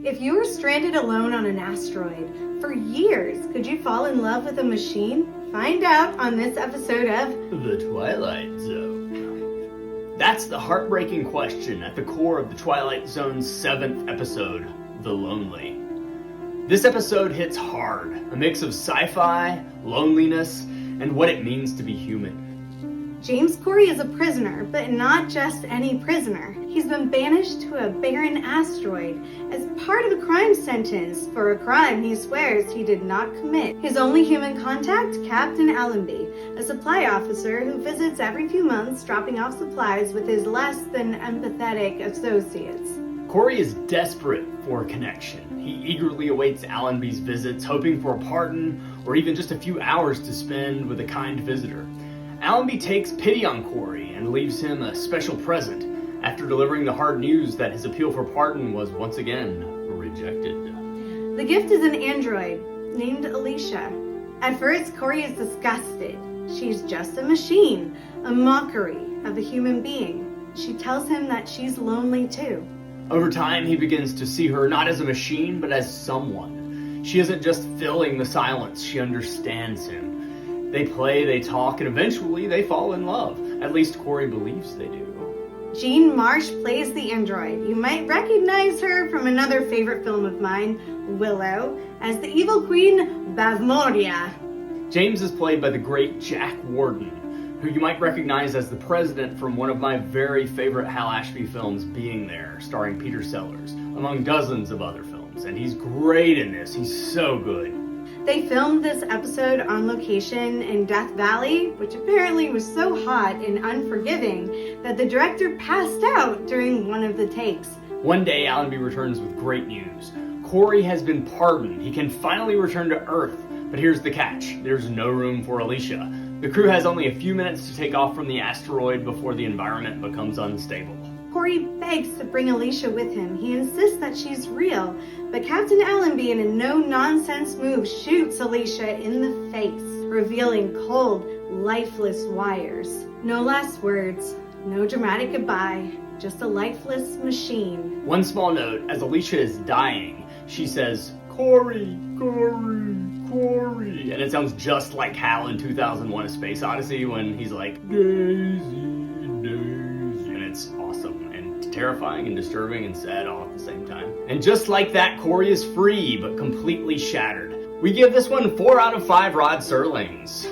If you were stranded alone on an asteroid for years, could you fall in love with a machine? Find out on this episode of The Twilight Zone. That's the heartbreaking question at the core of the Twilight Zone's 7th episode, The Lonely. This episode hits hard, a mix of sci-fi, loneliness, and what it means to be human. James Corey is a prisoner, but not just any prisoner. He's been banished to a barren asteroid as part of a crime sentence for a crime he swears he did not commit. His only human contact, Captain Allenby, a supply officer who visits every few months dropping off supplies with his less than empathetic associates. Corey is desperate for a connection. He eagerly awaits Allenby's visits, hoping for a pardon or even just a few hours to spend with a kind visitor. Allenby takes pity on Corey and leaves him a special present after delivering the hard news that his appeal for pardon was once again rejected. The gift is an android named Alicia. At first, Corey is disgusted. She's just a machine, a mockery of a human being. She tells him that she's lonely too. Over time, he begins to see her not as a machine, but as someone. She isn't just filling the silence, she understands him. They play, they talk, and eventually they fall in love. At least Corey believes they do. Jean Marsh plays the android. You might recognize her from another favorite film of mine, Willow, as the evil queen Bavmoria. James is played by the great Jack Warden, who you might recognize as the president from one of my very favorite Hal Ashby films, Being There, starring Peter Sellers, among dozens of other films. And he's great in this. He's so good. They filmed this episode on location in Death Valley, which apparently was so hot and unforgiving that the director passed out during one of the takes. One day, Allenby returns with great news. Corey has been pardoned. He can finally return to Earth. But here's the catch. There's no room for Alicia. The crew has only a few minutes to take off from the asteroid before the environment becomes unstable. Corey begs to bring Alicia with him. He insists that she's real, but Captain Allenby, in a no-nonsense move, shoots Alicia in the face, revealing cold, lifeless wires. No last words, no dramatic goodbye, just a lifeless machine. One small note, as Alicia is dying, she says, "Corey, Corey, Corey," and it sounds just like Hal in 2001: A Space Odyssey when he's like, "Daisy, Daisy," and it's awesome. Terrifying and disturbing and sad all at the same time. And just like that, Corey is free, but completely shattered. We give this one 4 out of 5 Rod Serlings.